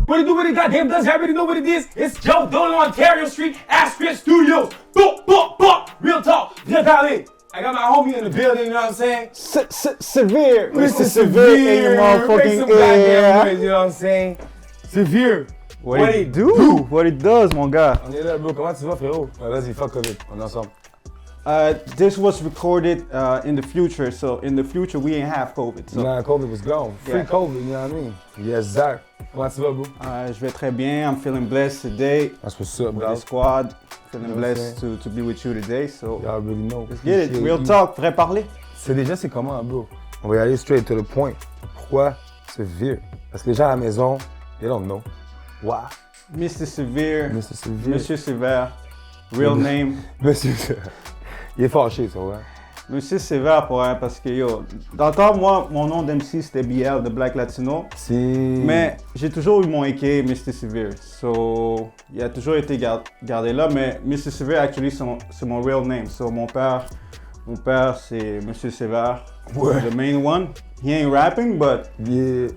What it do, what it goddamn does, everybody know what it is. It's Joe Dolan on Ontario Street, Astrid Studios. Boop, boop, boop. Real talk. Viens parler. I got my homie in the building, you know what I'm saying? Severe. Mr. Severe in your Make motherfucking some goddamn ear. noise, you know what I'm saying? Severe. What it do? What it does, mon gars. On est là, bro. Comment tu vas, frérot? Vas-y, fuck COVID. On est ensemble. This was recorded in the future, so in the future we ain't have COVID. So. Nah, COVID was gone. Free COVID, you know what I mean? Yes, Zach. Comment tu vas, bro? Je vais très bien. I'm feeling blessed today. That's what's up, With bro. the squad. Feeling You know what I'm blessed to be with you today. So Y'all really know. let's get it. Appreciate Real you. talk. Vrai parler. C'est comment, bro? On va y aller straight to the point. Pourquoi Severe? Parce que les gens à la maison, they don't know. Why? Mr. Severe. Mr. Severe. Monsieur Sévère. Real name. Monsieur Il est fâché, ça, ouais. Monsieur Sévère pour un, parce que yo, dans le temps, moi, mon nom d'MC c'était BL de Black Latino. Si. Mais j'ai toujours eu mon AKA Mr. Severe. So, il a toujours été gardé là, mais Mr. Severe, actually, c'est mon real name. So, mon père c'est Monsieur Sévère. Ouais. The main one. He ain't rapping, but Yeah.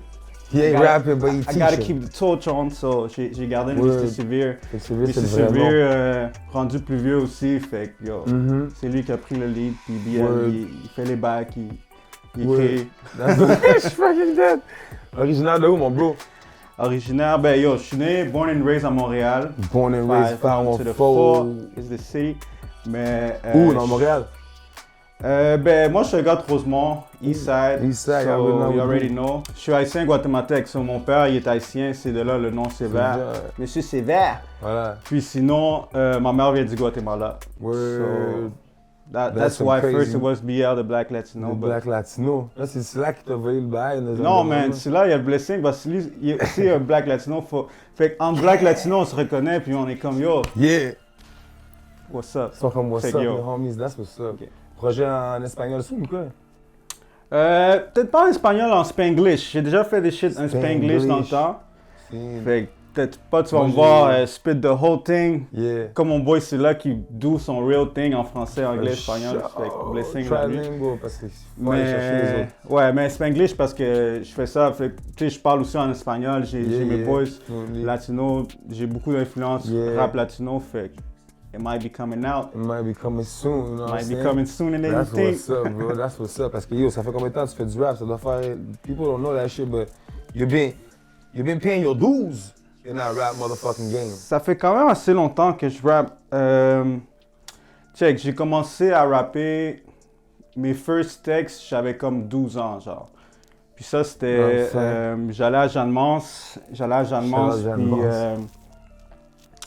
He ain't rapping, but he I teaching. gotta keep the torch on, so j'ai gardé Ouais. Mr. Severe. Severe, Mr. c'est le vrai nom. Severe, rendu plus vieux aussi, fait que yo, c'est lui qui a pris le lead, puis BL, Ouais. il fait les bacs, il Ouais. écrit. Je suis fucking dead. Originaire de où, mon bro? Originaire, ben yo, je suis né, born and raised à Montréal. Born and raised, Five to the four is the city. Mais. Où, dans Montréal? Ben, moi, je suis un gars de Rosemont, Eastside. Eastside, so I you already know. Je suis haïtien guatémaltèque, so mon père, il est haïtien, c'est de là le nom Sévère. Monsieur Sévère. Voilà. Puis sinon, ma mère vient du Guatemala. Word. So, that's That's why crazy. first it was BL, the Black Latino. Le but- Black Latino. Là, c'est là qui t'a volé le bail. Non, man, c'est là, il y a le blessing, parce que lui, c'est un Black Latino. Fait qu'entre Black Latino, on se reconnaît, puis on est comme, yo, Yeah. what's up? Ils sont comme what's Fait up, que yo. les homies, that's what's up. Ok. Projet en espagnol soon ou quoi? Peut-être pas en espagnol, en spanglish. J'ai déjà fait des shit en spanglish dans le temps. Fait que peut-être pas, tu vas Moi, me j'ai- voir spit the whole thing. Yeah. Comme mon boy, c'est là qui do son real thing en français, anglais, espagnol. Fait que Oh, blessing à lui. trilingual, parce qu'il faut aller chercher les Mais, autres. ouais, mais spanglish parce que je fais ça. Fait que, tu sais, je parle aussi en espagnol. J'ai Yeah, mes yeah. boys Totally. latino. J'ai beaucoup d'influence Yeah. rap latino. Fait que it might be coming out. It might be coming soon, you know what I'm Might be saying? coming soon and That's everything. what's up, bro. That's what's up. Parce que yo, ça fait combien de temps que tu fais du rap? Ça doit faire. People don't know that shit, but you've been paying your dues in that rap motherfucking game. Ça fait quand même assez longtemps que je rappe. Check, j'ai commencé à rapper mes first texts, j'avais comme 12 ans, genre. Puis ça, c'était. J'allais à Jeanne-Mance. Shout out Puis Jeanne-Mance.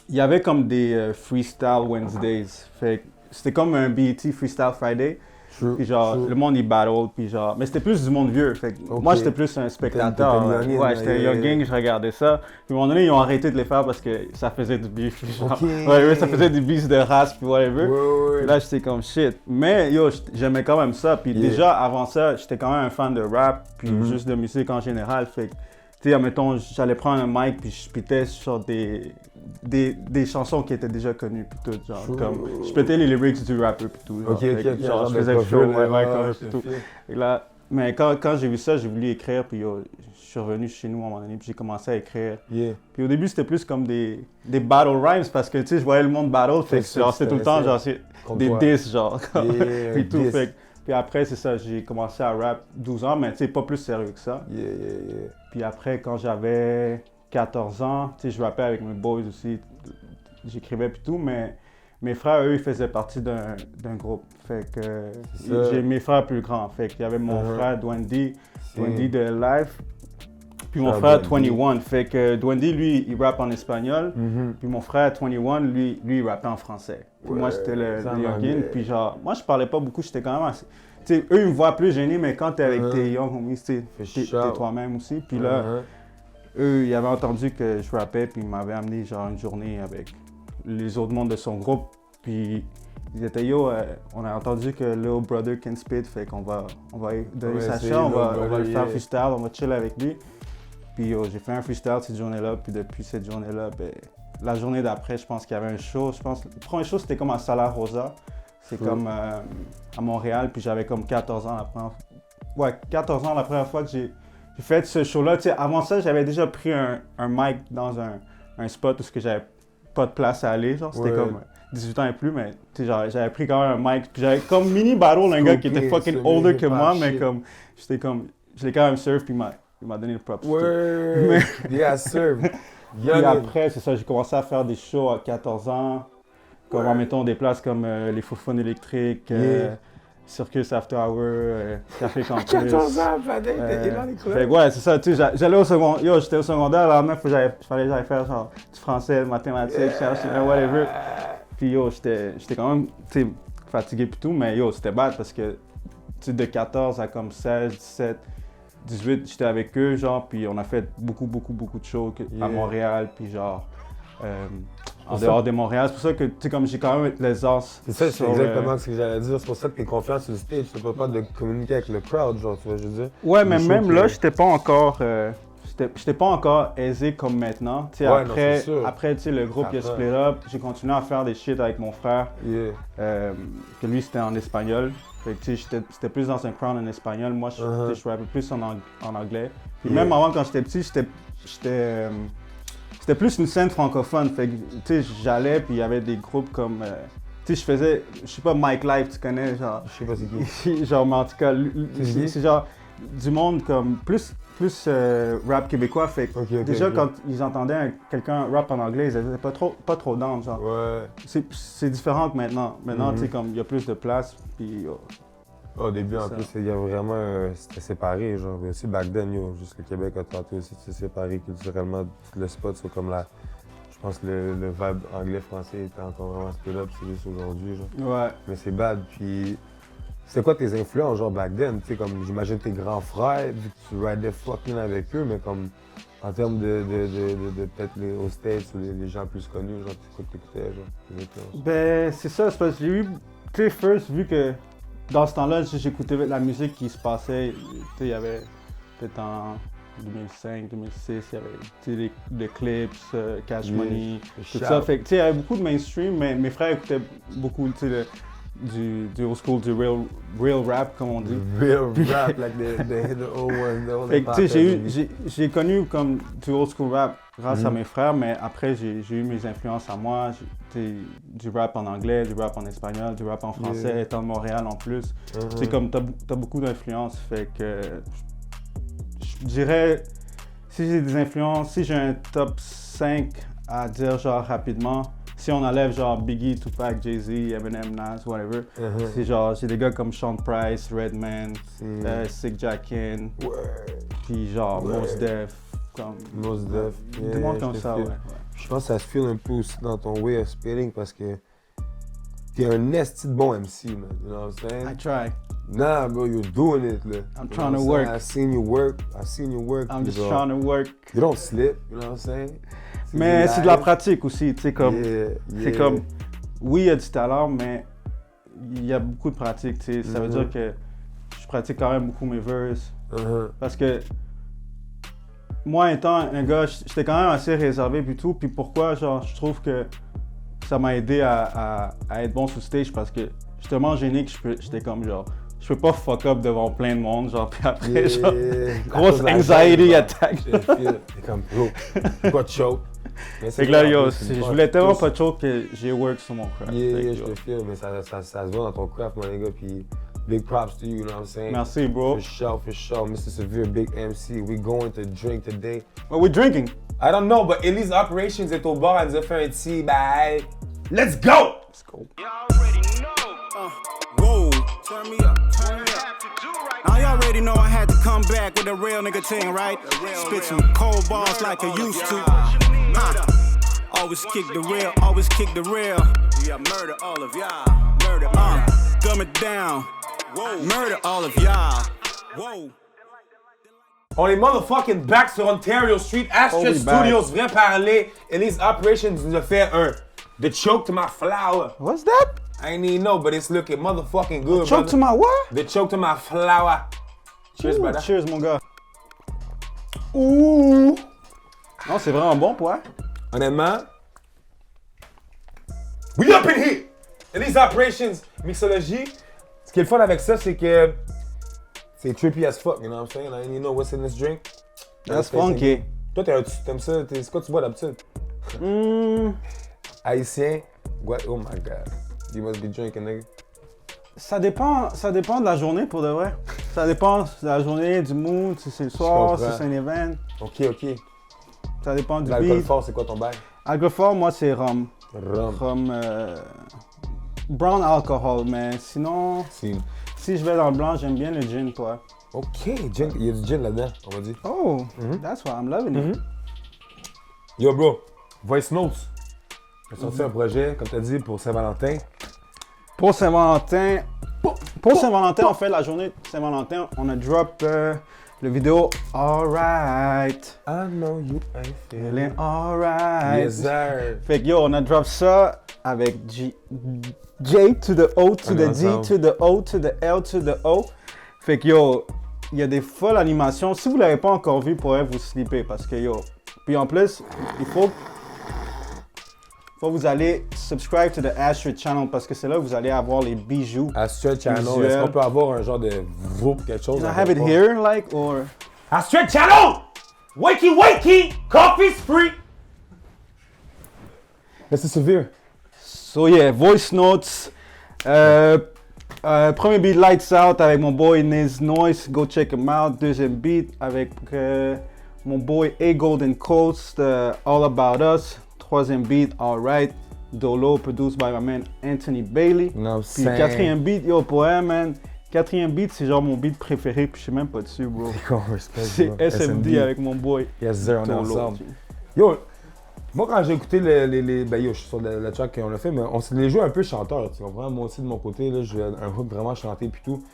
il y avait comme des Freestyle Wednesdays. Fait que c'était comme un BET Freestyle Friday. True, Puis genre, true. le monde il battle, puis genre. Mais c'était plus du monde vieux. Fait que Ok. moi, j'étais plus un spectateur. T'étais Ouais, youngin, ouais, j'étais yeah. younging, je regardais ça. Puis à un moment donné, ils ont arrêté de les faire parce que ça faisait du beef. Genre, Ok. ouais, ça faisait du beef de race, puis whatever. Ouais. Puis là, j'étais comme shit. Mais yo, j'aimais quand même ça. Puis Yeah. déjà, avant ça, j'étais quand même un fan de rap, puis juste de musique en général. Fait que, tu sais, admettons, j'allais prendre un mic, puis je spitais sur des chansons qui étaient déjà connues, puis tout. Genre, True. comme, je pétais les lyrics du rapper, puis tout. Genre, Ok, Fait que, ok, genre, je de faisais le show, profil, ouais, ouais, quand ouais, puis tout. Et là, mais quand j'ai vu ça, j'ai voulu écrire, puis yo, je suis revenu chez nous à un moment donné, puis j'ai commencé à écrire. Yeah. Puis au début, c'était plus comme des battle rhymes, parce que, tu sais, je voyais le monde battle, fait que genre, c'était tout le temps, genre, c'est Contre des toi. diss, genre, Yeah, puis tout, diss. fait que- puis après, c'est ça, j'ai commencé à rap 12 ans, mais tu sais, pas plus sérieux que ça. Yeah. Puis après, quand j'avais 14 ans, tu sais, je rappais avec mes boys aussi, j'écrivais puis tout, mais mes frères, eux, ils faisaient partie d'un groupe. Fait que C'est ça. j'ai mes frères plus grands. Fait qu'il y avait mon frère Dwendy de Life, puis mon Ah, frère Dwendy. 21. Fait que Dwendy, lui, il rappe en espagnol, puis mon frère 21, lui, il rappait en français. Puis moi, j'étais le ça en youngin, anglais. puis genre, moi, je parlais pas beaucoup, j'étais quand même assez... Tu sais, eux, ils me voient plus gêné, mais quand t'es avec tes young homies, tu sais, t'es toi-même aussi. Puis là, eux, ils avaient entendu que je rappais, puis ils m'avaient amené genre une journée avec les autres membres de son groupe. Puis ils étaient yo, on a entendu que Little Brother can spit, fait qu'on va donner sa essayer chance, on Lil va Brother, le faire yeah. freestyle, on va chill avec lui. Puis yo, j'ai fait un freestyle cette journée-là, puis depuis cette journée-là, ben, la journée d'après, je pense qu'il y avait un show. Je pense le premier show, c'était comme à Sala Rosa. C'est comme à Montréal, puis j'avais comme 14 ans la première fois. Ouais, 14 ans la première fois que j'ai fait ce show-là. Tu sais, avant ça, j'avais déjà pris un mic dans un spot où j'avais pas de place à aller. Genre, c'était comme 18 ans et plus, mais tu sais, genre, j'avais pris quand même un mic. Puis j'avais comme mini battle un gars qui était fucking older que moi, mais comme, je l'ai quand même serve, puis il m'a donné le props. Ouais, yeah, serve. Puis après, c'est ça, j'ai commencé à faire des shows à 14 ans. Comme en mettant des places comme les Faux-Fun électriques, Circus After Hour, Café Campus. 14 ans, t'es dans les clubs. Ouais, c'est ça, tu sais, j'allais au secondaire, j'étais au secondaire, là, même, fallait que j'aille faire genre du français, mathématiques, whatever. Puis j'étais quand même, tu sais, fatigué pis tout, mais c'était bad parce que, tu sais, de 14 à comme 16, 17, 18, j'étais avec eux, genre, puis on a fait beaucoup de shows à Montréal, puis genre, en dehors de Montréal. C'est pour ça que, tu sais, comme j'ai quand même les as. C'est ça, c'est exactement ce que j'allais dire. C'est pour ça que t'es confiant sur le stage. Tu peux pas de communiquer avec le crowd, genre, tu vois, je veux dire. Ouais, mais même là, j'étais pas encore aisé comme maintenant. Tu sais, après, tu sais, le groupe il a split up, j'ai continué à faire des shit avec mon frère, que lui, c'était en espagnol. Fait que, tu sais, c'était plus dans un crowd en espagnol. Moi, je jouais un peu plus en anglais. Puis même avant, quand j'étais petit, c'était plus une scène francophone. Fait que, tu sais, j'allais, puis il y avait des groupes comme... tu sais, je faisais... Je sais pas, Mike Life, tu connais, genre... Je sais pas c'est qui. Genre, mais en tout cas, c'est genre du monde comme... Plus rap québécois. Fait que déjà, quand ils entendaient quelqu'un rap en anglais, ils étaient pas trop down, genre. Ouais. C'est différent que maintenant. Maintenant, tu sais, comme il y a plus de place, puis... Au début, en plus, il y a vraiment... c'était séparé, genre. Mais aussi, back then, juste le Québec a tenté aussi de se séparer culturellement. Le spot, c'est comme la... Je pense que le vibe anglais-français était encore vraiment split up, c'est juste aujourd'hui, genre. Ouais. Mais c'est bad, puis... C'était quoi tes influences, genre, back then? Tu sais, comme, j'imagine tes grands frères, vu que tu ridais fucking avec eux, mais comme... En termes de peut-être aux States ou les gens plus connus, genre, c'est quoi que t'écoutais, genre? Ben, c'est ça, c'est parce que j'ai eu... Tu sais, first, vu que... Dans ce temps-là, j'écoutais la musique qui se passait. Il y avait peut-être en 2005, 2006, il y avait les clips, Cash Money, tout ça. Fait que il y avait beaucoup de mainstream, mais mes frères écoutaient beaucoup du old school, du real rap, comme on dit. Real rap, like the old one. Fait que j'ai connu comme du old school rap grâce à mes frères, mais après j'ai eu mes influences à moi. Du rap en anglais, du rap en espagnol, du rap en français, étant de Montréal en plus. C'est comme t'as beaucoup d'influences, fait que je dirais, si j'ai des influences, si j'ai un top 5 à dire genre rapidement, si on enlève genre Biggie, Tupac, Jay-Z, Eminem, Nas, whatever, c'est genre, j'ai des gars comme Sean Price, Redman, Sick Jackin, puis genre Mos Def, comme... Mos Def, des monde comme ça, ouais. Je pense que ça se feel un peu aussi dans ton way of spitting parce que t'es un esti de bon MC, man, you know what I'm saying? I try. Nah, bro, you're doing it, là. I'm trying to work. I seen you work. I'm just trying to work. You don't slip, you know what I'm saying? Mais c'est de la pratique aussi, tu sais, comme... C'est comme... Oui, il y a du talent, mais il y a beaucoup de pratique, tu sais. Ça veut dire que je pratique quand même beaucoup mes verses. Parce que... Moi, étant un gars, j'étais quand même assez réservé puis tout. Puis pourquoi, genre, je trouve que ça m'a aidé à être bon sur stage parce que j'étais tellement gêné que j'étais comme genre... Je peux pas fuck up devant plein de monde, genre, puis après, genre, grosse anxiety attack. C'est comme, bro, pas choke. Fait que là, yo, je voulais tellement pas choke que j'ai work sur mon craft. Je te feel, mais ça se voit dans ton craft, mon gars, puis big props to you, you know what I'm saying? Merci, bro. For sure, Mr. Severe, big MC. We going to drink today. What we drinking? I don't know, but Elise Operations est au bar, elle nous a fait un tea, bye. Let's go! Let's go. You already know. Whoa, turn me up. Now you already know I had to come back with a real nigga thing, right? Spit some cold bars like I used to. Always kick the real, always kick the real. Yeah, murder all of y'all. Murder, dumb it down. Whoa, murder all of y'all. Whoa. On est motherfucking back sur Ontario Street, Astra Studios, vrai parler. Elise Operations nous a fait the choke to my flower. What's that? I ain't even know, but it's looking motherfucking good, Choke to my what? The choke to my flower. Cheers, brother. Cheers, mon gars. Ouh! Non, c'est vraiment bon, quoi. Honnêtement, we up in here! Elise Operations, mixologie. Ce qui est le fun avec ça, c'est que, tu C'est trippy as fuck, you know what I'm saying? And you know what's in this drink? That's funky. Toi, t'aimes ça? C'est quoi tu bois d'habitude? Haïtien? Oh my god. You must be drinking, nigga. Ça dépend de la journée pour de vrai. Ça dépend de la journée, du mood, si c'est le soir, si c'est un event. Ok. Ça dépend du L'alcool beat. fort, c'est quoi ton bail? Alcool fort, moi, c'est rhum. Rhum. Brown alcohol, mais sinon, Si si je vais dans le blanc, j'aime bien le gin, toi. Ok, gin. Il y a du gin là-dedans, on va dire. Oh, that's why I'm loving it. Yo, bro, Voice Notes. J'ai sorti un projet, comme tu as dit, pour Saint-Valentin. Pour Saint-Valentin, on fait la journée de Saint-Valentin, on a drop le vidéo Alright. I know you ain't Feeling alright. Yes, sir. Fait que yo, on a drop ça avec J to the O to the D to the O to the L to the O. Fait que yo, il y a des folles animations. Si vous l'avez pas encore vu, pourrez vous slipper parce que yo. Puis en plus, il faut vous aller subscribe to the Astrid Channel parce que c'est là que vous allez avoir les bijoux. Astrid Channel, visuels. est-ce qu'on peut avoir un genre de groupe, quelque chose? I have it here, like, or... Astrid Channel! Wakey, coffee's free! Mais c'est sévère. So yeah, voice notes. Premier beat Lights Out avec mon boy Niz Noise, go check him out. Deuxième beat avec mon boy A Golden Coast, All About Us. Troisième beat Alright, Dolo, produced by my man Anthony Bailey. No, Puis quatrième beat, yo pour elle, man. Quatrième beat, c'est genre mon beat préféré, puis je sais même pas dessus, bro. C'est SMD avec mon boy. Yes, sir, on est Dolo. ensemble. Yo, moi quand j'ai écouté ben yo, je suis sur le track qu'on a fait, mais on s'est les joué un peu chanteur, tu comprends? Moi aussi de mon côté, là, j'ai un hook vraiment chanté puis tout.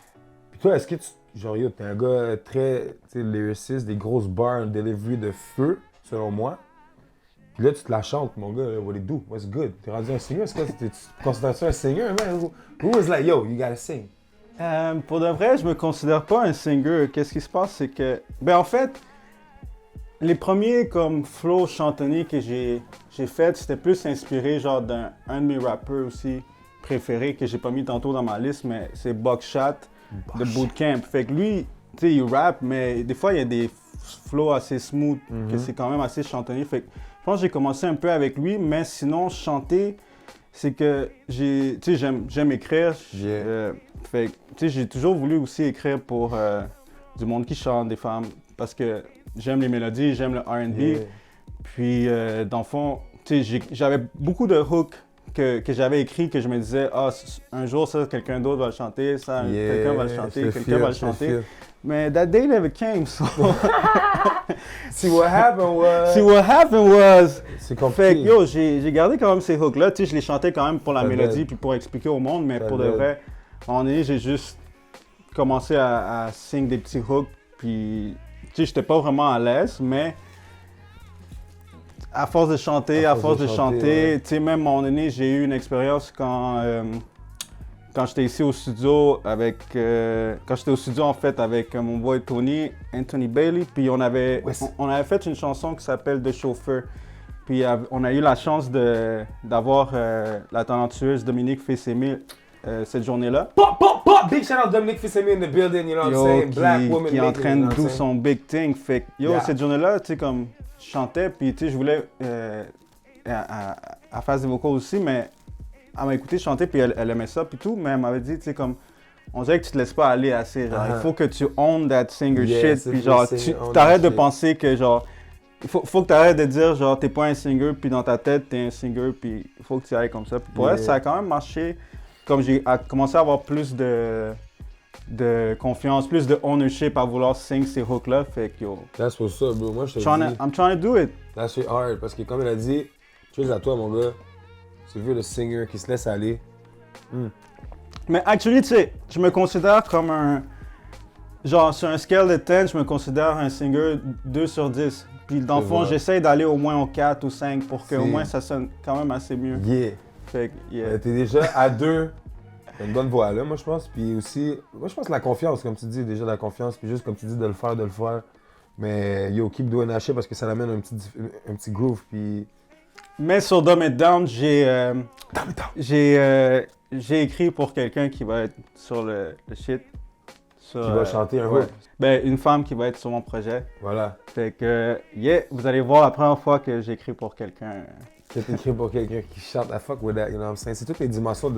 Puis toi, est-ce que genre yo, t'es un gars très, tu sais, lyriciste, des grosses bars, un delivery de feu, selon moi. Puis là, tu te la chantes, mon gars, what it do? What's good? T'es rendu un singer? Est-ce que tu considères-tu un singer, man? Who was like, yo, you gotta sing? Pour de vrai, je me considère pas un singer. Qu'est-ce qui se passe, c'est que... Ben en fait, les premiers comme flow chantonnés que j'ai fait, c'était plus inspiré genre d'un de mes rappeurs aussi préférés que j'ai pas mis tantôt dans ma liste, mais c'est Buckshot de Bootcamp. Fait que lui, tu sais, il rappe, mais des fois il y a des flows assez smooth, que c'est quand même assez chantonné. Fait que je pense que j'ai commencé un peu avec lui, mais sinon chanter, c'est que j'aime écrire. Fait que, tu sais, j'ai toujours voulu aussi écrire pour du monde qui chante, des femmes, parce que j'aime les mélodies, j'aime le R&B. Yeah. Puis, dans le fond, tu sais, j'avais beaucoup de hooks que j'avais écrits que je me disais, un jour, ça, quelqu'un d'autre va le chanter, ça, quelqu'un va le chanter, quelqu'un va le chanter. Mais that day never came, so... See what happened was... C'est compliqué. Fait que, yo, j'ai gardé quand même ces hooks-là. Tu sais, je les chantais quand même pour la mélodie puis pour expliquer au monde, mais pour de vrai, à un moment donné, j'ai juste commencé à sing des petits hooks, puis, tu sais, j'étais pas vraiment à l'aise, mais à force de chanter, ouais. tu sais, même à un moment donné, j'ai eu une expérience quand j'étais ici au studio quand j'étais au studio en fait avec mon boy Anthony Bailey, puis on avait fait une chanson qui s'appelle The Chauffeur. Puis on a eu la chance d'avoir la talentueuse Dominique Fils-Aimé cette journée-là. Big shout out Dominique Fils-Aimé in the building, you know what I'm saying? Black woman qui est en making, train you know de what I'm do saying? son big thing. Fait que, cette journée-là, tu sais, comme je chantais, puis tu sais, je voulais à faire des vocals aussi, mais elle m'a écouté chanter, puis elle aimait ça, puis tout, mais elle m'avait dit, tu sais, comme, on dirait que tu te laisses pas aller assez, genre, il faut que tu own that singer shit, puis genre, tu t'arrêtes de penser que, genre, il faut que tu arrêtes de dire, genre, t'es pas un singer, puis dans ta tête, t'es un singer, puis il faut que tu ailles comme ça. Puis pour elle, ça a quand même marché, comme j'ai commencé à avoir plus de confiance, plus de ownership à vouloir sing ces hooks-là, fait que, yo. That's what's up, bro. Moi, je te dis, I'm trying to do it. that's it hard, parce que comme elle a dit, cheers à toi, mon gars. Tu veux le singer qui se laisse aller. Mais actually, tu sais, je me considère comme un... Genre, sur un scale de 10, je me considère un singer 2 sur 10. Puis dans le fond, j'essaie d'aller au moins au 4 ou 5 pour qu'au moins ça sonne quand même assez mieux. Yeah. Fait que, yeah. T'es déjà à 2. T'as une bonne voix là, moi je pense. Puis aussi, moi je pense la confiance, comme tu dis, déjà la confiance. Puis juste comme tu dis, de le faire. Mais yo, keep doing that shit parce que ça amène un petit groove. Puis... Mais sur Dumb It Down, j'ai écrit pour quelqu'un qui va être sur le shit. Sur, Qui va chanter un ouais. hook. Ben, une femme qui va être sur mon projet. Voilà. Fait que, yeah, vous allez voir la première fois que j'écris pour quelqu'un. C'est écrit pour quelqu'un qui chante. I fuck with that, you know what I'm saying? C'est toutes les dimensions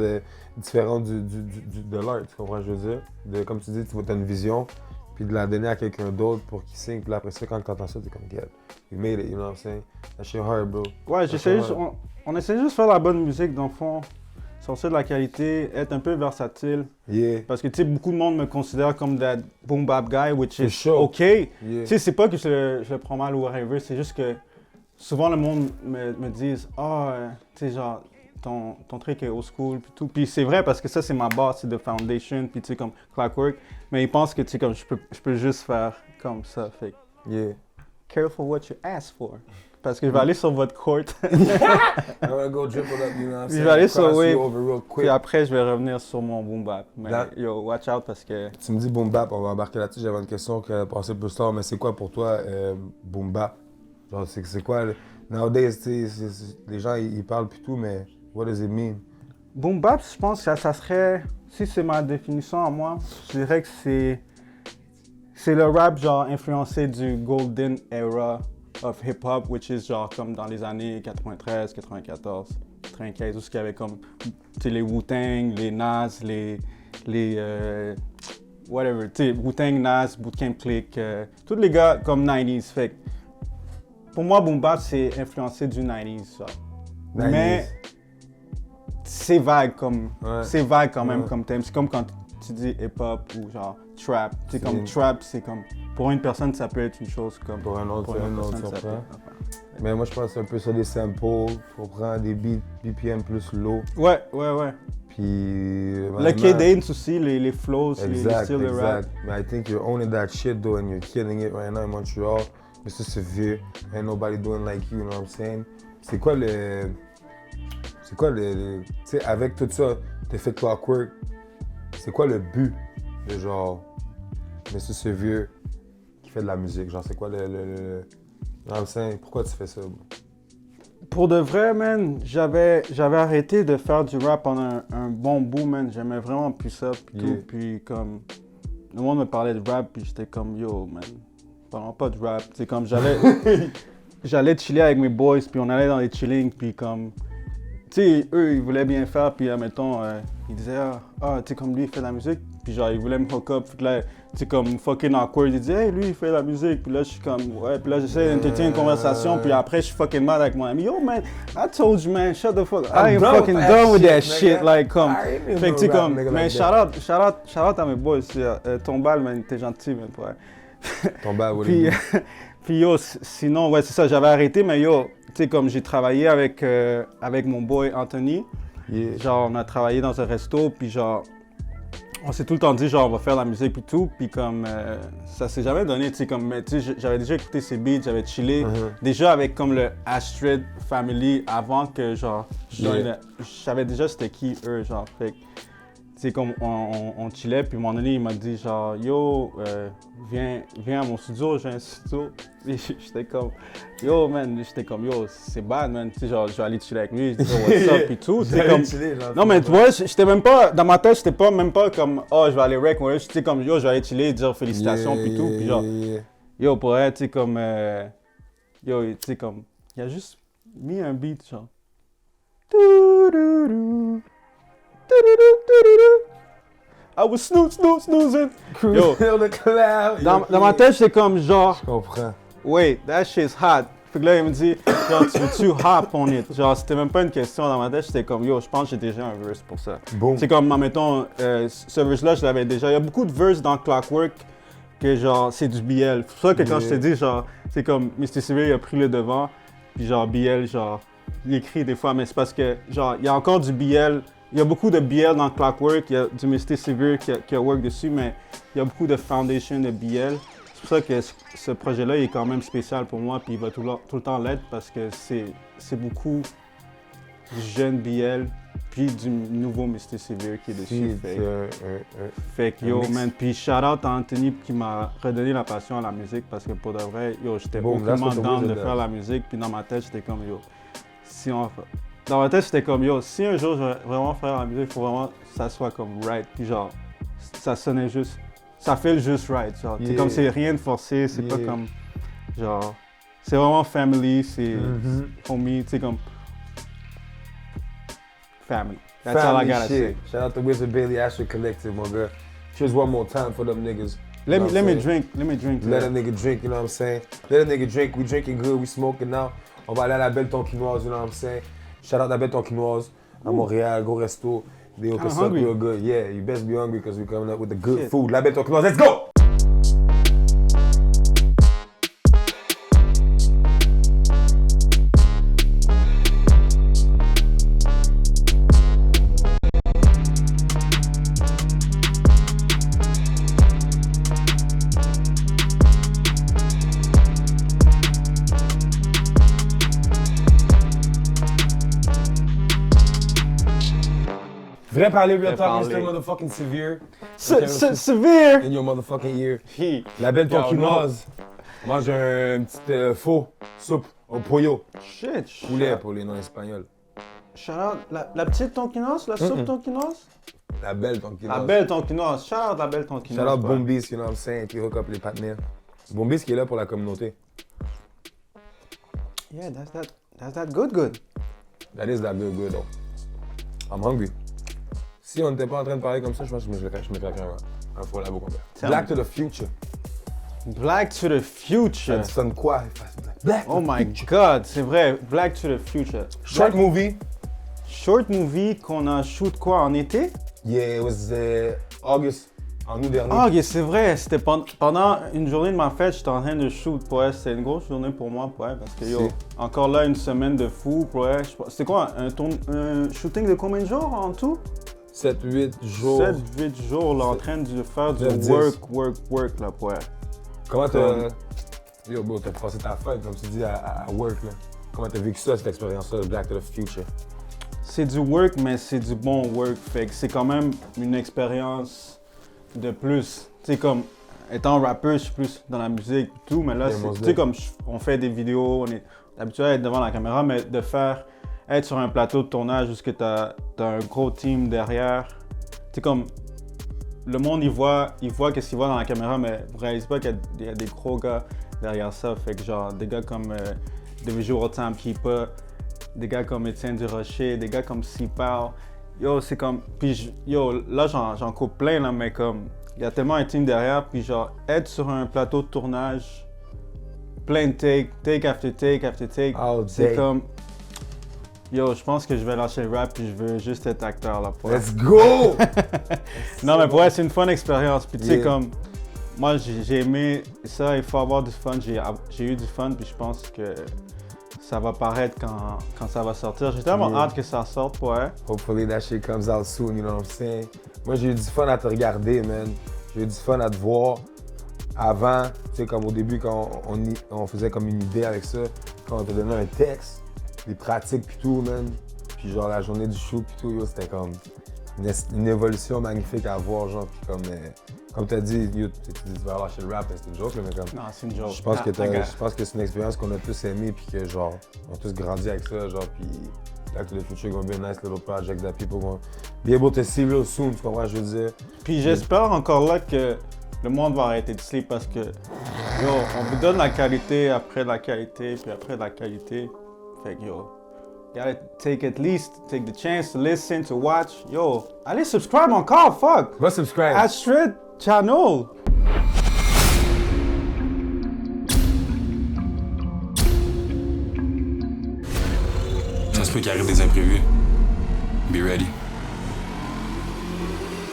différentes de l'art, tu comprends ce que je veux dire? Comme tu dis, tu as une vision, puis de la donner à quelqu'un d'autre pour qu'il signe, puis après ça, quand tu entends ça, t'es comme, yeah, you made it, you know what I'm saying? That shit hard, bro. Ouais, j'essaie juste, on essaie juste de faire la bonne musique, dans le fond. Sortir de la qualité, être un peu versatile. Yeah. Parce que, tu sais, beaucoup de monde me considère comme that boom bap guy, which is sure. OK. Yeah. Tu sais, c'est pas que je le prends mal ou whatever, c'est juste que souvent le monde me dit « Ah, tu sais, genre, ton truc est old school, puis tout. » Puis c'est vrai parce que ça, c'est ma base, c'est de foundation, puis tu sais, comme Clockwork. Mais ils pensent que, tu sais, comme je peux juste faire comme ça. Fait que, Yeah. careful what you ask for. Parce que je vais aller sur votre court. I'm gonna go dribble up, you know what I'm Je saying? vais aller sur Cross Wave. you over real quick. Puis après, je vais revenir sur mon boom bap. Mais yo, watch out parce que... Tu me dis boom bap, on va embarquer là-dessus. J'avais une question qui a passé plus tard, mais c'est quoi pour toi boom bap? Genre, c'est quoi? Nowadays, tu sais, les gens ils parlent plus tout, mais what does it mean? Boom bap, je pense que ça serait... Si c'est ma définition à moi, je dirais que c'est le rap genre influencé du golden era of hip-hop, which is genre comme dans les années 93, 94, 95, où il y avait comme les Wu-Tang, les Nas, les whatever, tu sais, Wu-Tang, Nas, Bootcamp Click, tous les gars comme 90s. Fait que pour moi, boom bap, c'est influencé du 90s. Genre. 90s. Mais c'est vague comme, Ouais. c'est vague quand même Ouais. comme thème. C'est comme quand tu dis hip-hop ou genre trap. C'est C'est comme une- trap, c'est comme pour une personne ça peut être une chose comme Pour un autre, c'est une un autre, personne, tu ça peut comprends? être- Mais moi, je pense un peu sur des samples, faut prendre des beats BPM plus low, Ouais. puis... Le vraiment- cadence aussi, les flows, les Exact, styles de rap. exact. Mais I think you're owning that shit though, and you're killing it right now in Montreal. Mr. Severe, ain't nobody doing like you know what I'm saying? C'est quoi le... Tu sais, avec tout ça, t'as fait Clockwork, c'est quoi le but de genre Mr. Severe qui fait de la musique? Genre, c'est quoi le... You know what I'm saying? Pourquoi tu fais ça? Bro? Pour de vrai, man, j'avais arrêté de faire du rap pendant un bon bout, man. J'aimais vraiment plus ça, puis Yeah. tout. Puis comme, le monde me parlait de rap, puis j'étais comme, yo, man, parlons pas de rap. C'est comme, j'allais chiller avec mes boys, puis on allait dans les chillings, puis comme, tu sais, eux, ils voulaient bien faire, puis admettons, ils disaient, tu sais, comme lui, il fait de la musique, puis genre, ils voulaient me hook up, puis là, tu sais, comme fucking awkward, ils disaient, hey, lui, il fait de la musique, puis là, je suis comme, ouais, puis là, j'essaie d'entertainer une conversation, puis après, je suis fucking mad avec mon ami, yo, man, I told you, man, shut the fuck, I am done fucking with that done with that shit, shit, nigga. like, comme, I ain't fait que, tu sais, no rap comme, nigga mais like shout out à mes boys, ton bal, man, t'es gentil, man, ouais. Ton bas, what Puis, it do? puis yo, sinon, ouais, c'est ça, j'avais arrêté, mais yo, tu sais, comme j'ai travaillé avec mon boy Anthony, Yeah. genre, on a travaillé dans un resto, puis genre, on s'est tout le temps dit, genre, on va faire la musique et tout, puis comme, ça s'est jamais donné, tu sais, comme, mais tu sais, j'avais déjà écouté ses beats, j'avais chillé, déjà avec comme le Astrid Family, avant que, genre, je savais déjà c'était qui eux, genre, fait que, tu sais, comme on chillait, puis à un moment donné, il m'a dit genre, yo, viens à mon studio, j'ai un studio. Puis j'étais comme, yo, man, c'est bad, man. Tu sais, genre, je vais aller chiller avec lui, je dis, oh, what's up, puis tout. Tu sais, comme... Non, mais tu vois, j'étais même pas, dans ma tête, j'étais pas même pas comme, oh, je vais aller rec, moi, tu sais, comme, yo, je vais aller chiller, dire félicitations, puis tout. Puis genre, yo, pour elle, tu sais, comme, yo, tu sais, comme, il a juste mis un beat, genre. I was snoozing. Yo, the cloud. dans ma tête, j'étais comme genre, Je comprends. wait, that shit's hot. Fait que là, il me dit, genre, tu veux-tu hop on it? Genre, c'était même pas une question dans ma tête, j'étais comme, yo, je pense que j'ai déjà un verse pour ça. Boom. C'est comme, admettons, ce verse-là, je l'avais déjà. Il y a beaucoup de verses dans Clockwork que, genre, c'est du BL. C'est pour ça que quand je te dis, genre, c'est comme, Mr. Severe, il a pris le devant, puis genre, BL, genre, il écrit des fois, mais c'est parce que, genre, il y a encore du BL. Il y a beaucoup de BL dans Clockwork, il y a du Mr. Severe qui a work dessus, mais il y a beaucoup de foundation de BL. C'est pour ça que ce projet-là il est quand même spécial pour moi, puis il va tout le temps l'être parce que c'est beaucoup du jeune BL, puis du nouveau Mr. Severe qui est dessus. Fait que yo, mix. man, puis shout out à Anthony qui m'a redonné la passion à la musique parce que pour de vrai, yo, j'étais Boom, that's aucunement what the down de wizard faire does. la musique, puis dans ma tête, j'étais comme yo, dans ma tête, j'étais comme yo, si un jour je vais vraiment faire la musique, il faut vraiment que ça soit comme right, puis genre, ça sonnait juste. ça fait juste right, genre. C'est comme c'est rien de forcé, c'est pas comme, genre, c'est vraiment family, c'est homie, c'est comme family. That's all I gotta say. Shout out to Wizard Bailey Asher Collective, my girl. Cheers one more time for them niggas. Let me drink. Let a nigga drink, you know what I'm saying? Let a nigga drink, we drinking good, we smoking now. On va aller à la Belle Tonkinoise, you know what I'm saying? Shout out à la Belle Tonkinoise, à Montréal, go resto. They hook us up real good. Yeah, you best be hungry because we're coming up with the good food. La Belle Tonkinoise, let's go! Vrai parler, real talk, Mr. Motherfucking Severe. Severe! In your motherfucking ear. La Belle Tonkinoise. Mange un petit faux soupe au pollo. Shit. Poulet pour les non-espagnols. Shout out, la petite tonkinoise, la soupe tonkinoise? La Belle Tonkinoise. La Belle Tonkinoise. Shout out la Belle Tonkinoise. Shout out Boombees, you know what I'm saying, qui hook up les partenaires. Boombees qui est là pour la communauté. Yeah, that's that good. That is that good though. I'm hungry. Si on n'était pas en train de parler comme ça, je pense que je me claquerais un faux labo complet. Black to the Future. Black to the Future. Ça sonne quoi? Black oh my God, c'est vrai. Black to the Future. Short movie. Short movie qu'on a shoot quoi, en été? Yeah, it was August. En août dernier. Ah, ok, c'est vrai. C'était pendant une journée de ma fête, j'étais en train de shoot. Ouais, c'était une grosse journée pour moi, ouais, parce que yo, encore là, une semaine de fou. Ouais, c'était quoi, un shooting de combien de jours en tout? 7-8 jours. 7-8 jours, là, en train de faire du work, là, ouais. Comment t'as... Yo, bro, t'as passé ta fête, comme tu dis, à work, là. Comment t'as vécu ça, cette expérience-là de Black to the Future? C'est du work, mais c'est du bon work. Fait que c'est quand même une expérience de plus. Tu sais, comme, étant rappeur, je suis plus dans la musique et tout, mais là, tu sais, comme, on fait des vidéos, on est habitué à être devant la caméra, mais de être sur un plateau de tournage où t'as un gros team derrière. Tu sais, comme, le monde, il voit qu'est-ce qu'il voit dans la caméra, mais vous réalisez pas qu'il y a des gros gars derrière ça. Fait que genre, des gars comme The Visual Time Keeper, des gars comme Étienne Durocher, des gars comme C-Pow. Yo, c'est comme, puis yo, là, j'en coupe plein, là, mais comme, il y a tellement un team derrière, puis genre, être sur un plateau de tournage, plein de take after take, c'est comme, yo, je pense que je vais lâcher le rap puis je veux juste être acteur là. Pour Let's go! Non mais pour vrai, c'est une fun expérience. Puis tu sais comme, moi j'ai aimé ça, il faut avoir du fun. J'ai eu du fun puis je pense que ça va paraître quand ça va sortir. J'ai tellement hâte que ça sorte, ouais. Hopefully that shit comes out soon, you know what I'm saying? Moi j'ai eu du fun à te regarder, man. J'ai eu du fun à te voir. Avant, tu sais comme au début quand on faisait comme une idée avec ça, quand on te donnait un texte, les pratiques pis tout, man. Puis genre la journée du shoot pis tout, yo, c'était comme une évolution magnifique à voir, genre. Puis comme t'as dit, yo, tu vas lâcher le rap, c'est une joke, là, mais comme... Non, c'est une joke. Je pense que c'est une expérience qu'on a tous aimé puis que genre, on a tous grandi avec ça, genre, puis Back to the Future gonna be a nice little project that people gonna be able to see real soon, tu comprends ce que je veux dire? Puis j'espère encore là que le monde va arrêter de sleep parce que, yo, on vous donne la qualité après la qualité, puis après la qualité. Fait que, yo, gotta take the chance to listen, to watch. Yo, allez subscribe encore, fuck! Va subscribe! Astrid Channel! Ça se peut qu'il arrive des imprévus. Be ready.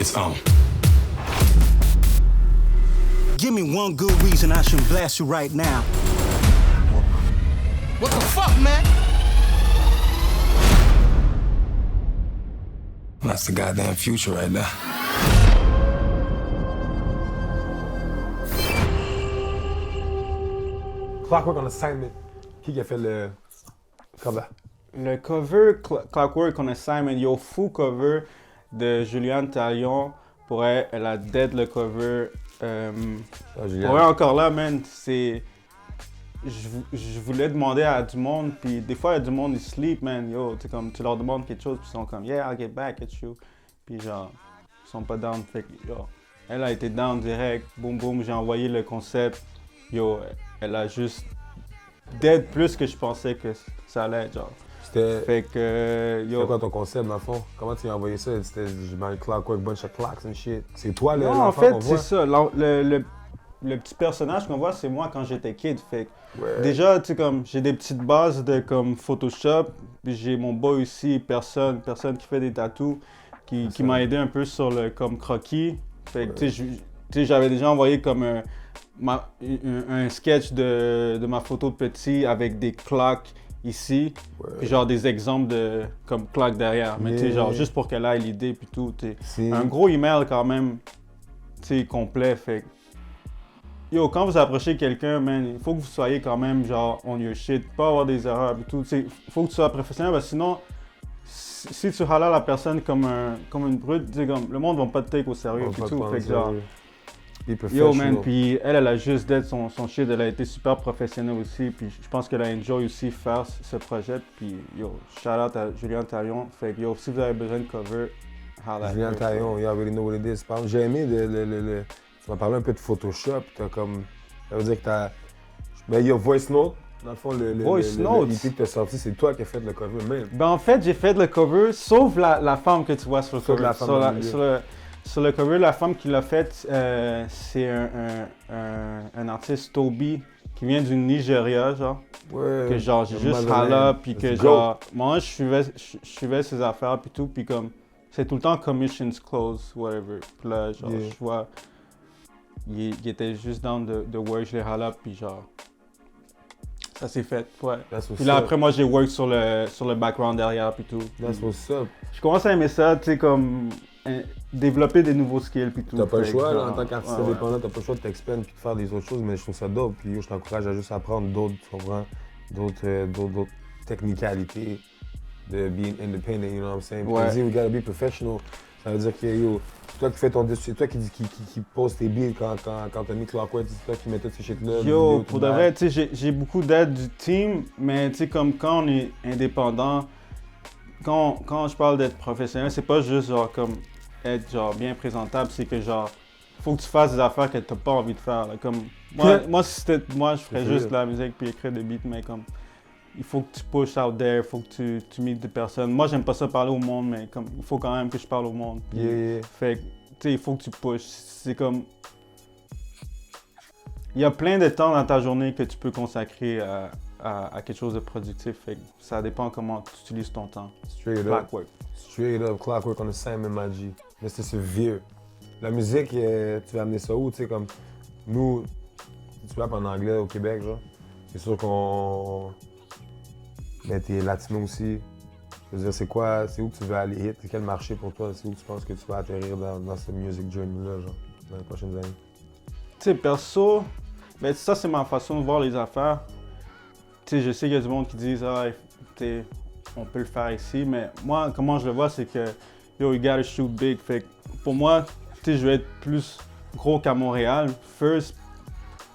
It's on. Give me one good reason I should blast you right now. What the fuck, man? That's the goddamn future right there. Clockwork on Assignment. Qui a fait le cover? Le cover Clockwork on Assignment, yo, fou cover de Juliane Talion. Pour elle a dead le cover. Pour elle encore là, man, c'est... Je voulais demander à du monde, puis des fois, il y a du monde, ils sleep, man, yo, tu leur demandes quelque chose, puis ils sont comme, yeah, I'll get back at you. Puis genre, ils sont pas down, fait que, yo, elle a été down direct, boum boum, j'ai envoyé le concept. Yo, elle a juste d'aide plus que je pensais que ça allait être, genre. Fait que, C'était quoi ton concept, dans le fond? Comment tu as envoyé ça? C'était un clockwork, bunch of clocks and shit. C'est toi, le non, en fait, c'est ça. Le petit personnage qu'on voit, c'est moi quand j'étais kid. Fait que, déjà, tu sais, comme, j'ai des petites bases de comme Photoshop. Puis j'ai mon boy aussi, personne qui fait des tattoos, qui m'a aidé un peu sur le comme croquis. Fait que, tu sais, j'avais déjà envoyé comme un sketch de ma photo de petit avec des clocks ici, puis genre des exemples de comme clocks derrière. Mais tu sais, genre juste pour qu'elle ait l'idée puis tout. Un gros email quand même, tu sais, complet. Fait yo, quand vous approchez quelqu'un, man, il faut que vous soyez quand même genre on your shit, pas avoir des erreurs et tout. Il faut que tu sois professionnel parce que sinon, si tu halas la personne comme une brute, comme, le monde va pas te take au sérieux et tout. Fait que genre, yo man, puis elle a juste d'être son shit, elle a été super professionnelle aussi, puis je pense qu'elle a enjoy aussi faire ce projet, puis yo, shout out à Julien Taillon. Fait que yo, si vous avez besoin de cover, Julien Taillon, you already know what it is. J'ai aimé tu m'as parlé un peu de Photoshop, t'as comme, ça veut dire que t'as, ben yo, Voice Note, dans le fond, le EP que t'as sorti, c'est toi qui as fait le cover même. Ben en fait, j'ai fait le cover, sauf la femme que tu vois sur le cover. Sur le cover, la femme qui l'a fait, c'est un artiste Toby qui vient du Nigeria, genre. Ouais. Que genre, j'ai juste hala, puis que genre, moi je suivais ses affaires, puis tout, puis comme, c'est tout le temps commissions close, whatever. Puis là, genre, je vois, il était juste dans de work, je l'ai hala, puis genre, ça s'est fait, ouais. Puis là, après, moi, j'ai work sur le background derrière, puis tout. That's what's up. Je commence à aimer ça, tu sais, comme développer des nouveaux skills puis tout. T'as pas le choix, là, en tant qu'artiste indépendant, t'as pas le choix de t'expandre puis de faire des autres choses, mais je trouve ça dope. Puis yo, je t'encourage à juste apprendre d'autres technicalités de being independent, you know what I'm saying? Because we gotta be professional. Ça veut dire que yo, c'est toi qui fais ton c'est toi qui pose tes beats quand t'as mis Clockwork, c'est toi qui mets toutes ces shit-là. Yo, pour de vrai, tu sais, j'ai beaucoup d'aide du team, mais tu sais, comme quand on est indépendant, quand je parle d'être professionnel, c'est pas juste genre comme être genre bien présentable, c'est que genre faut que tu fasses des affaires que t'as pas envie de faire. Là. Comme moi si c'était moi, je ferais juste de la musique puis écrire des beats, mais comme il faut que tu pushes out there, il faut que tu meets des personnes. Moi j'aime pas ça parler au monde, mais comme il faut quand même que je parle au monde. Puis, fait que tu sais, il faut que tu pushes. C'est comme il y a plein de temps dans ta journée que tu peux consacrer à quelque chose de productif. Fait que ça dépend comment tu utilises ton temps. Straight up, Clockwork on the same, my G. Mais c'est vieux. La musique, tu vas amener ça où? Tu sais, comme nous, tu rappes en anglais au Québec, genre. C'est sûr qu'on. Mais t'es latino aussi. Je veux dire, c'est où que tu veux aller hit? C'est quel marché pour toi? C'est où que tu penses que tu vas atterrir dans ce music journey-là, genre, dans les prochaines années? Tu sais, perso, ben, ça c'est ma façon de voir les affaires. Tu sais, je sais qu'il y a du monde qui disent on peut le faire ici, mais moi, comment je le vois, c'est que yo, you gotta shoot big. Fait que pour moi, tu sais, je vais être plus gros qu'à Montréal, first,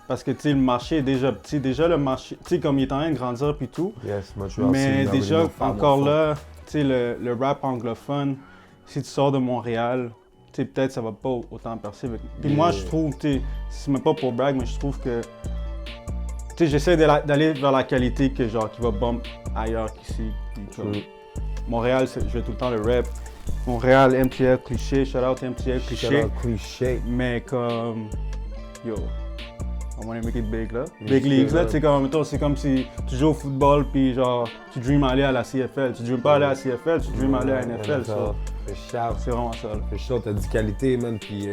parce que tu sais, le marché est déjà petit. Déjà, le marché, tu sais, comme il est en train de grandir puis tout. Yes, Montreal, mais déjà, encore là, tu sais, le rap anglophone, si tu sors de Montréal, tu sais, peut-être ça va pas autant percer. Puis moi, je trouve, tu sais, c'est même pas pour brag, mais je trouve que tu sais, j'essaie d'aller vers la qualité qui va bump ailleurs qu'ici. Montréal, je vais tout le temps le rap. Montréal, MTL cliché, shout out MTL cliché. Shout out cliché. Mais comme, yo, on va make it big là. Big leagues là, tu sais, c'est comme si tu joues au football puis genre, tu dream aller à la CFL. Tu dream pas aller à la CFL, tu dream aller à la NFL. C'est vraiment ça. Fait chaud, t'as dit qualité, man, puis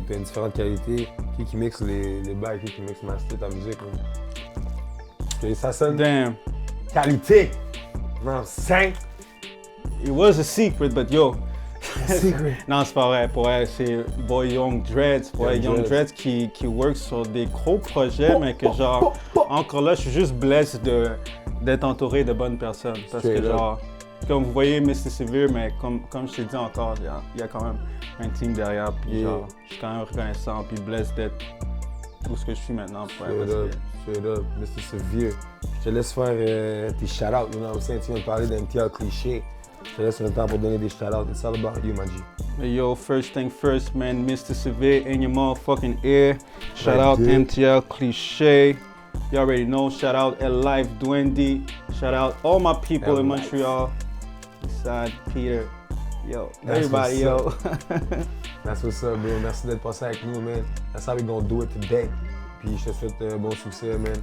t'as une différente qualité. Qui mixe les bails, qui mixe master ta musique, man. Et ça sonne. Damn. Qualité. Non, 5. It was a secret, but yo. Secret. Non, c'est pas vrai. Pour elle, c'est Boy Young Dreads. Young Dreads qui work sur des gros projets, mais que genre, encore là, je suis juste blessé d'être entouré de bonnes personnes. Parce que genre, comme vous voyez, Mr. Severe, mais comme je t'ai dit encore, il y a quand même un team derrière. Puis genre, je suis quand même reconnaissant, puis blessé d'être tout ce que je suis maintenant. Straight up, Mr. Severe. Je te laisse faire tes shout-outs, you know what I'm saying? Tu viens de parler d'MTL cliché. Je te laisse le temps pour donner des shout-outs. It's all about you, my G. Hey, yo, first thing first, man, Mr. Severe in your motherfucking ear. Shout Right out there. MTL Cliché. You already know. Shout out L Life Dwendi. Shout out all my people in L-Life. Montreal. Eastside, Peter. Yo, That's everybody, yo. what's That's what's up, bro. Merci d'être passé avec nous, man. That's how we gonna do it today. Puis je te souhaite bon succès, man.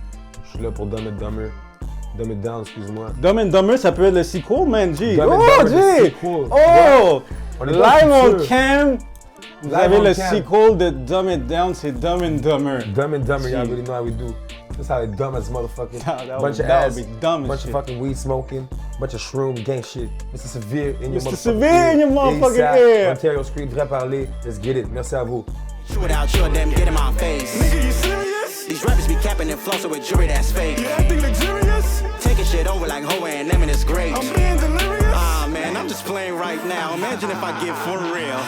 Je suis là pour Dumb It Dumber. Dumb It Down, excuse-moi. Dumb and Dumber, ça peut être le sequel, man, G. Dumb and Oh, Dumber, le G! sequel. Oh! On est dans le Live on futur. cam. Vous Live avez on le cam. sequel de Dumb It Down, c'est Dumb and Dumber. Dumb and Dumber, y'all Gee. already know how we do. That's how they dumb as motherfucking. That bunch would- of that ass, would be dumb as bunch shit. of fucking weed smoking, bunch of shroom, gang shit. Mr. Severe in your Mr. motherfucking Severe in your motherfucking ear. Ontario Street, vrai parler. Let's get it. Merci à vous. Without you, them get in my face. Nigga, you serious? These rappers be capping and flossing with jewelry that's fake. You acting luxurious? Taking shit over like Ho and Eminem is great. I'm being delirious. Ah, man, I'm just playing right now. Imagine if I get for real.